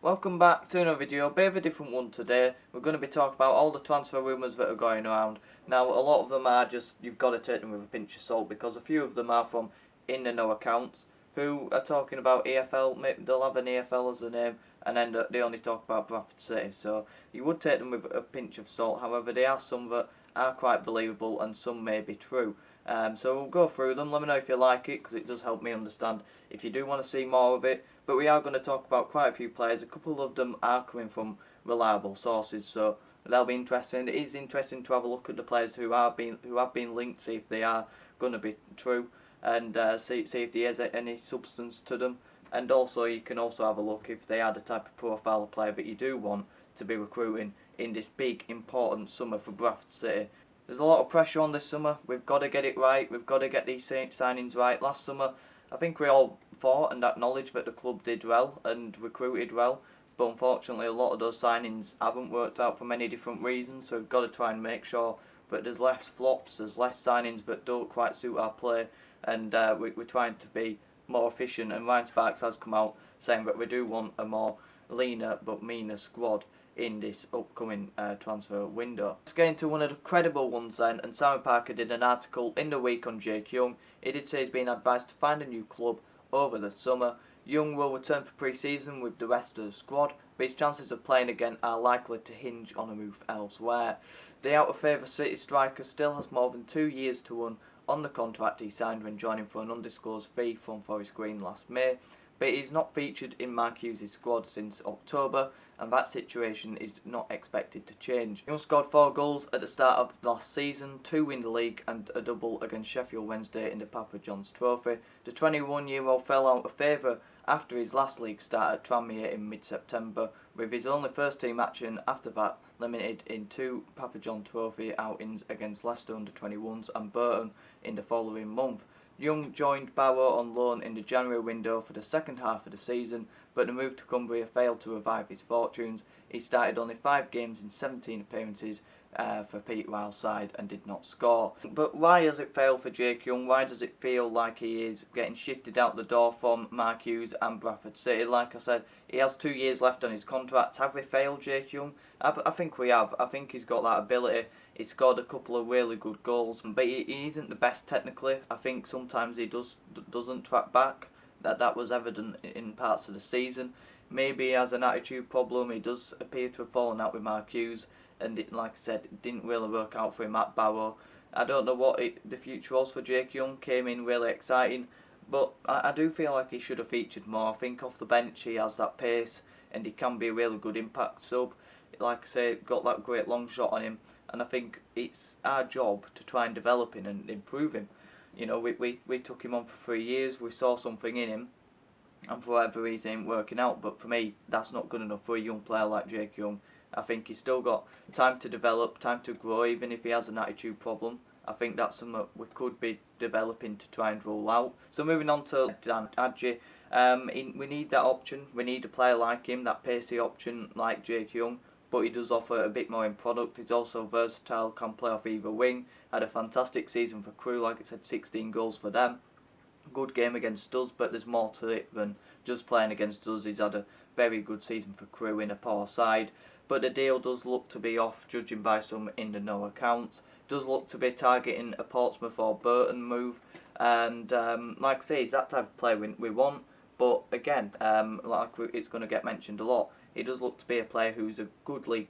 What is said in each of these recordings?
Welcome back to another video, a bit of a different one today. We're going to be talking about all the transfer rumours that are going around. Now, a lot of them are just, you've got to take them with a pinch of salt, because a few of them are from in-the-know accounts who are talking about EFL, they'll have an EFL as a name, and then they only talk about Bradford City. So you would take them with a pinch of salt. However, there are some that are quite believable and some may be true. So we'll go through them. Let me know if you like it, because it does help me understand if you do want to see more of it. But we are going to talk about quite a few players. A couple of them are coming from reliable sources, so that'll be interesting. It is interesting to have a look at the players who have been linked, see if they are going to be true, and see if there is any substance to them. And also, you can also have a look if they are the type of profile of player that you do want to be recruiting in this big important summer for Bradford City. There's a lot of pressure on this summer. We've got to get it right. We've got to get these signings right. Last summer, I think we all thought and acknowledged that the club did well and recruited well, but unfortunately a lot of those signings haven't worked out for many different reasons, so we've got to try and make sure that there's less flops, there's less signings that don't quite suit our play, and we're trying to be more efficient. And Ryan Sparks has come out saying that we do want a more leaner but meaner squad in this upcoming transfer window. Let's get into one of the credible ones then, and Simon Parker did an article in the week on Jake Young. He did say he's been advised to find a new club over the summer. Young will return for pre-season with the rest of the squad, but his chances of playing again are likely to hinge on a move elsewhere. The out-of-favour City striker still has more than 2 years to run on the contract he signed when joining for an undisclosed fee from Forest Green last May, but he's not featured in Mark Hughes' squad since October, and that situation is not expected to change. Young scored 4 goals at the start of last season, 2 in the league and a double against Sheffield Wednesday in the Papa John's Trophy. The 21-year-old fell out of favour after his last league start at Tranmere in mid-September, with his only first team action after that limited in 2 Papa John Trophy outings against Leicester under-21s and Burton in the following month. Young joined Barrow on loan in the January window for the second half of the season, but the move to Cumbria failed to revive his fortunes. He started only 5 games in 17 appearances for Pete Ryle's side and did not score. But why has it failed for Jake Young? Why does it feel like he is getting shifted out the door from Mark Hughes and Bradford City? Like I said, he has 2 years left on his contract. Have we failed Jake Young? I think we have. I think he's got that ability. He scored a couple of really good goals, but he isn't the best technically. I think sometimes he doesn't track back. That was evident in parts of the season. Maybe he has an attitude problem. He does appear to have fallen out with Mark Hughes, and like I said, it didn't really work out for him at Barrow. I don't know what the future was for Jake Young. Came in really exciting, but I do feel like he should have featured more. I think off the bench he has that pace, and he can be a really good impact sub. Like I say, got that great long shot on him, and I think it's our job to try and develop him and improve him. You know, we took him on for 3 years, we saw something in him, and for whatever reason it ain't working out. But for me, that's not good enough for a young player like Jake Young. I think he's still got time to develop, time to grow, even if he has an attitude problem. I think that's something we could be developing to try and roll out. So moving on to AGYEI, we need that option. We need a player like him, that pacey option like Jake Young. But he does offer a bit more in product. He's also versatile, can play off either wing. Had a fantastic season for Crewe, like I said, 16 goals for them. Good game against us, but there's more to it than just playing against us. He's had a very good season for Crewe in a poor side. But the deal does look to be off, judging by some in-the-know accounts. Does look to be targeting a Portsmouth or Burton move. And like I say, he's that type of player we want. But again, it's going to get mentioned a lot. He does look to be a player who's a good League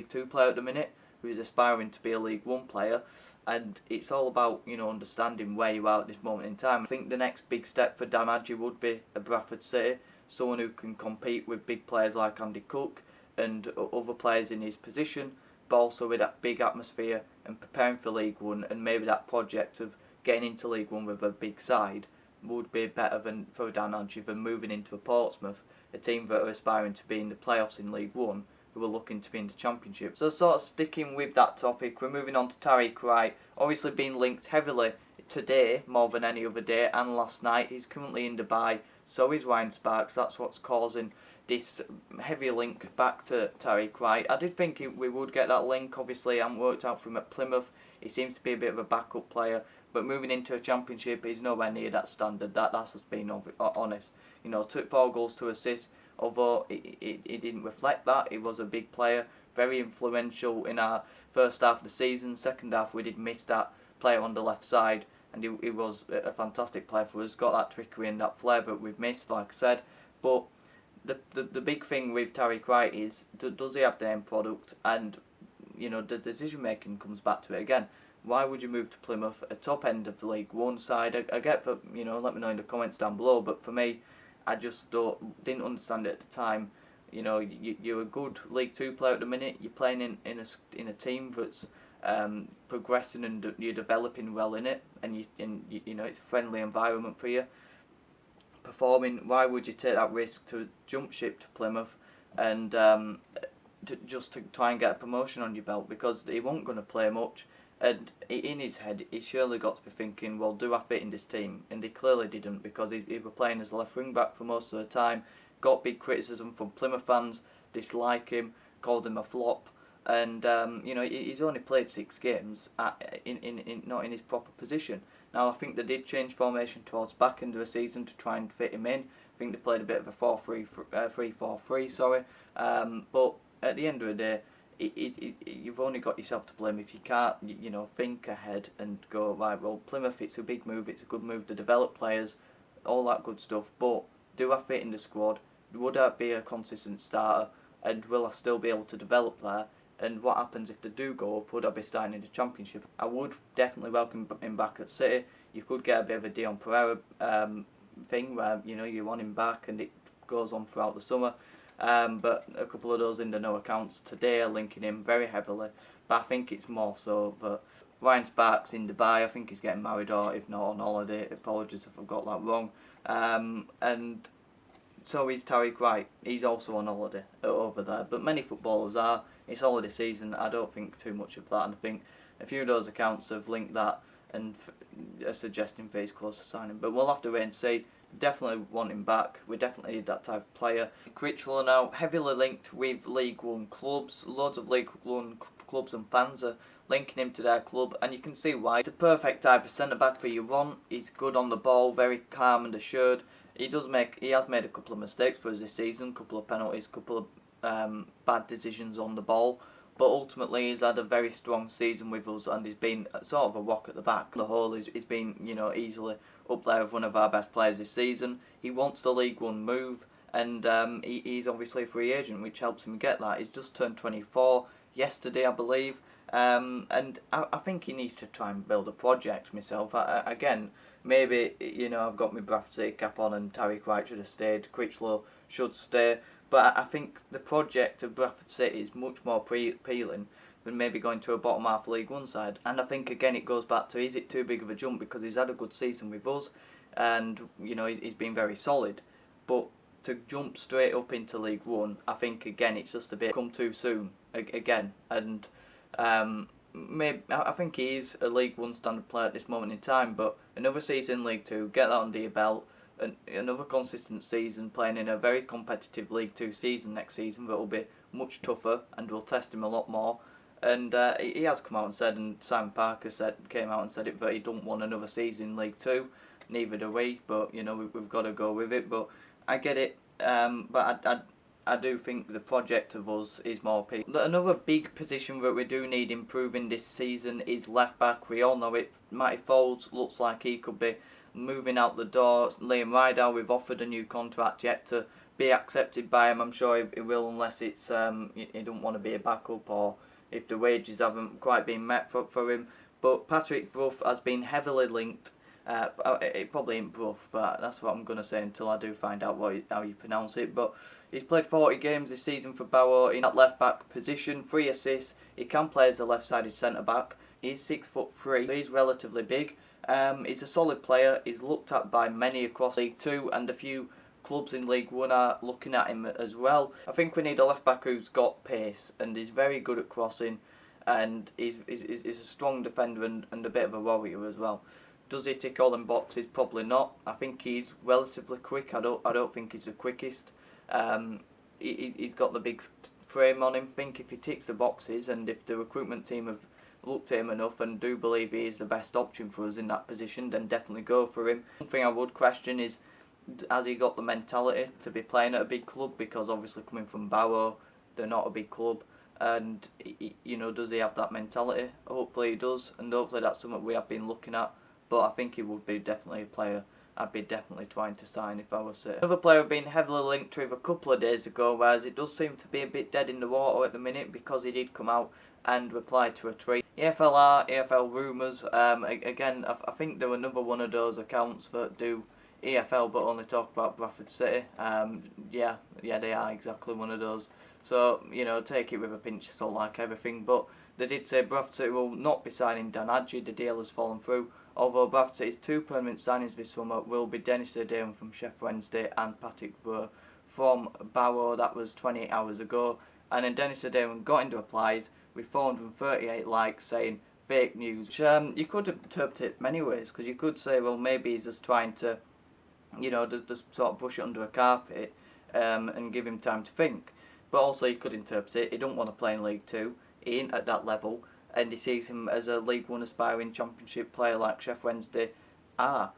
2 player at the minute, who's aspiring to be a League 1 player, and it's all about, you know, understanding where you are at this moment in time. I think the next big step for Dan AGYEI would be a Bradford City, someone who can compete with big players like Andy Cook and other players in his position, but also with that big atmosphere and preparing for League 1, and maybe that project of getting into League 1 with a big side would be better than for Dan AGYEI than moving into a Portsmouth, a team that are aspiring to be in the playoffs in League 1, who are looking to be in the Championship. So sort of sticking with that topic, we're moving on to TYRIEK WRIGHT, obviously being linked heavily today, more than any other day, and last night. He's currently in Dubai, so is Ryan Sparks. That's what's causing this heavy link back to TYRIEK WRIGHT. I did think we would get that link, obviously it hasn't worked out for him at Plymouth. He seems to be a bit of a backup player, but moving into a Championship, he's nowhere near that standard. That's just being honest. You know, took 4 goals, 2 assists. although it didn't reflect that. He was a big player, very influential in our first half of the season. Second half we did miss that player on the left side, and he was a fantastic player for us, got that trickery and that flair that we've missed, like I said. But the big thing with TYRIEK WRIGHT is, does he have the end product? And the decision making comes back to it again. Why would you move to Plymouth, a top end of the League One side? I get that, let me know in the comments down below, but for me, I just didn't understand it at the time. You're a good League Two player at the minute. You're playing in a team that's progressing, and you're developing well in it, and it's a friendly environment for you. Performing, why would you take that risk to jump ship to Plymouth and just to try and get a promotion on your belt? Because he wasn't going to play much, and in his head he surely got to be thinking, well, do I fit in this team? And he clearly didn't, because he was playing as a left wing back for most of the time. Got big criticism from Plymouth fans, dislike him, called him a flop, and he's only played 6 games not in his proper position. Now, I think they did change formation towards back end of the season to try and fit him in. I think they played a bit of a 3-4-3, but at the end of the day, you've only got yourself to blame if you can't, think ahead and go, right, well, Plymouth, it's a big move, it's a good move to develop players, all that good stuff, but do I fit in the squad? Would I be a consistent starter? And will I still be able to develop there? And what happens if they do go up? Would I be starting in the Championship? I would definitely welcome him back at City. You could get a bit of a Dion Pereira thing where you want him back and it goes on throughout the summer. But a couple of those in the know accounts today are linking him very heavily. But I think it's more so that Ryan Sparks in Dubai. I think he's getting married, or if not on holiday. Apologies if I've got that wrong. And so is TYRIEK WRIGHT. He's also on holiday over there. But many footballers are. It's holiday season. I don't think too much of that. And I think a few of those accounts have linked that and are suggesting for his closer signing. But we'll have to wait and see. Definitely want him back. We definitely need that type of player. CRICHLOW now heavily linked with League One clubs. Loads of League One clubs and fans are linking him to their club, and you can see why. He's the perfect type of centre back for you want. He's good on the ball, very calm and assured. He has made a couple of mistakes for us this season, couple of penalties, couple of bad decisions on the ball, but ultimately he's had a very strong season with us, and he's been sort of a rock at the back. The whole he's been easily up there with one of our best players this season. He wants the League One move, and he's obviously a free agent, which helps him get that. He's just turned 24 yesterday, I believe, and I think he needs to try and build a project myself. Again, maybe I've got my Bradford City cap on, and TYRIEK WRIGHT should have stayed. CRICHLOW should stay. But I think the project of Bradford City is much more appealing than maybe going to a bottom half League One side. And I think again it goes back to, is it too big of a jump, because he's had a good season with us, and he's been very solid. But to jump straight up into League One, I think again it's just a bit come too soon again. And maybe I think he is a League One standard player at this moment in time. But another season in League Two, get that under your belt. Another consistent season, playing in a very competitive League Two season next season that will be much tougher and will test him a lot more. And he has come out and said, and Simon Parker came out and said it, that he don't want another season in League Two. Neither do we, but we've got to go with it. But I get it, but I do think the project of us is more appealing. Another big position that we do need improving this season is left back. We all know it. Matty Foles looks like he could be moving out the door. Liam Rideout, we've offered a new contract, yet to be accepted by him. I'm sure he will, unless it's he don't want to be a backup, or if the wages haven't quite been met for him. But Patrick Brough has been heavily linked. It probably ain't Brough, but that's what I'm going to say until I do find out how you pronounce it. But he's played 40 games this season for BROUGH in that left back position, 3 assists. He can play as a left-sided centre back. He's 6'3", so he's relatively big. He's a solid player. He's looked at by many across League Two, and a few clubs in League One are looking at him as well. I think we need a left back who's got pace and is very good at crossing, and is a strong defender and a bit of a warrior as well. Does he tick all them boxes? Probably not. I think he's relatively quick. I don't think he's the quickest. He's got the big frame on him. I think if he ticks the boxes, and if the recruitment team have looked at him enough and do believe he is the best option for us in that position, then definitely go for him. One thing I would question is has he got the mentality to be playing at a big club? Because obviously coming from BROUGH, they're not a big club, and you know, does he have that mentality? Hopefully he does, and hopefully that's something we have been looking at. But I think he would be definitely a player I'd be definitely trying to sign if I was City. Another player I've been heavily linked with a couple of days ago, whereas it does seem to be a bit dead in the water at the minute because he did come out and reply to a tweet. EFL rumours, again, I think there were another one of those accounts that do EFL but only talk about Bradford City. Yeah, they are exactly one of those. So, you know, take it with a pinch of salt like everything. But they did say Bradford City will not be signing Dan Adji, the deal has fallen through. Although Bradford City's two permanent signings this summer will be Dennis ADENIRAN from Sheffield Wednesday and Patrick BROUGH from BROUGH. That was 28 hours ago. And then Dennis ADENIRAN got into replies with 438 likes saying fake news. Which, you could interpret it many ways, because you could say, well, maybe he's just trying to, you know, just sort of brush it under a carpet and give him time to think. But also you could interpret it, he don't want to play in League 2, he ain't at that level, and he sees him as a League 1 aspiring Championship player like Sheffield Wednesday are.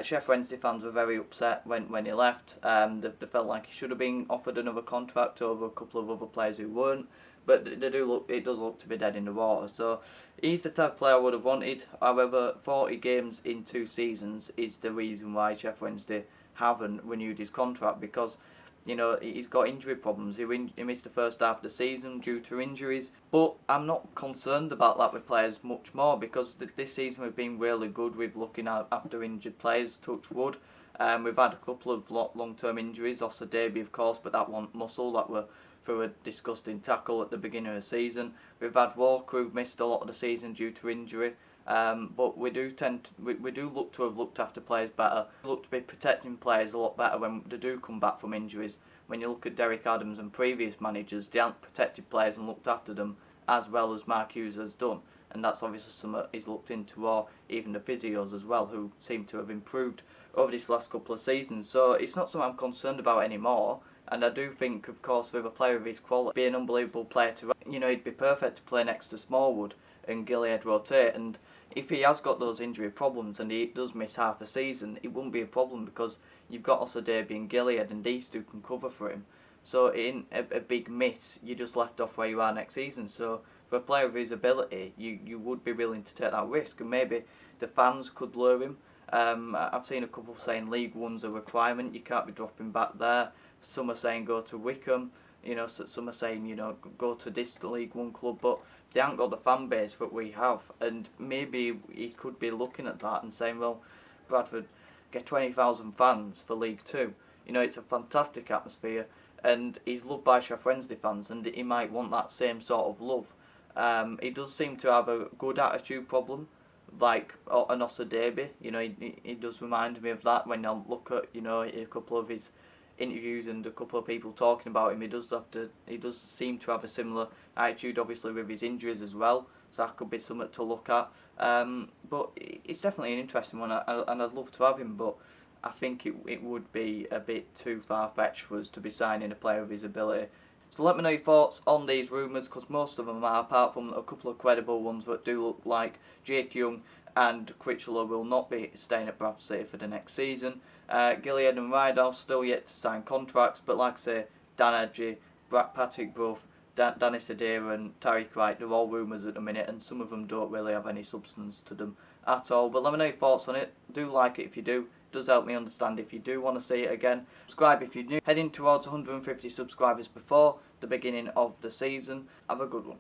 Sheffield Wednesday fans were very upset when he left. They felt like he should have been offered another contract over a couple of other players who weren't. But it does look to be dead in the water. So he's the type of player I would have wanted. However, 40 games in 2 seasons is the reason why Sheffield Wednesday haven't renewed his contract, because, you know, he's got injury problems. He missed the first half of the season due to injuries. But I'm not concerned about that with players much more, because this season we've been really good with looking after injured players, touch wood. We've had a couple of long-term injuries, Ossa Derby of course, but that one muscle that were through a disgusting tackle at the beginning of the season. We've had Walker who've missed a lot of the season due to injury. But we do look to have looked after players better. We look to be protecting players a lot better when they do come back from injuries. When you look at Derek Adams and previous managers, they haven't protected players and looked after them as well as Mark Hughes has done. And that's obviously something he's looked into, or even the physios as well, who seem to have improved over this last couple of seasons. So it's not something I'm concerned about anymore. And I do think, of course, with a player of his quality, be an unbelievable player to, you know, he'd be perfect to play next to Smallwood and Gilead rotate. And if he has got those injury problems and he does miss half a season, it wouldn't be a problem, because you've got Ossa Derby and Gilead, and these two can cover for him. So in a big miss, you're just left off where you are next season. So for a player of his ability, you would be willing to take that risk, and maybe the fans could lure him. I've seen a couple saying League One's a requirement, you can't be dropping back there. Some are saying go to Wickham, you know, some are saying, you know, go to this League One club, but they haven't got the fan base that we have. And maybe he could be looking at that and saying, well, Bradford get 20,000 fans for League 2. You know, it's a fantastic atmosphere, and he's loved by Sheffield Wednesday fans, and he might want that same sort of love. He does seem to have a good attitude problem, like an Ossa Derby. You know, he does remind me of that when I look at, you know, a couple of his interviews and a couple of people talking about him. He does seem to have a similar attitude, obviously with his injuries as well, so that could be something to look at. But it's definitely an interesting one, and I'd love to have him, but I think it would be a bit too far-fetched for us to be signing a player of his ability. So let me know your thoughts on these rumours, because most of them are, apart from a couple of credible ones that do look like Jake Young and Crichlow will not be staying at Bradford City for the next season. Gilead and Rydal still yet to sign contracts, but like I say, Dan Adji, Patrick BROUGH, Dennis ADENIRAN and TYRIEK WRIGHT, they're all rumours at the minute, and some of them don't really have any substance to them at all. But let me know your thoughts on it. Do like it if you do. It does help me understand if you do want to see it again. Subscribe if you're new. Heading towards 150 subscribers before the beginning of the season. Have a good one.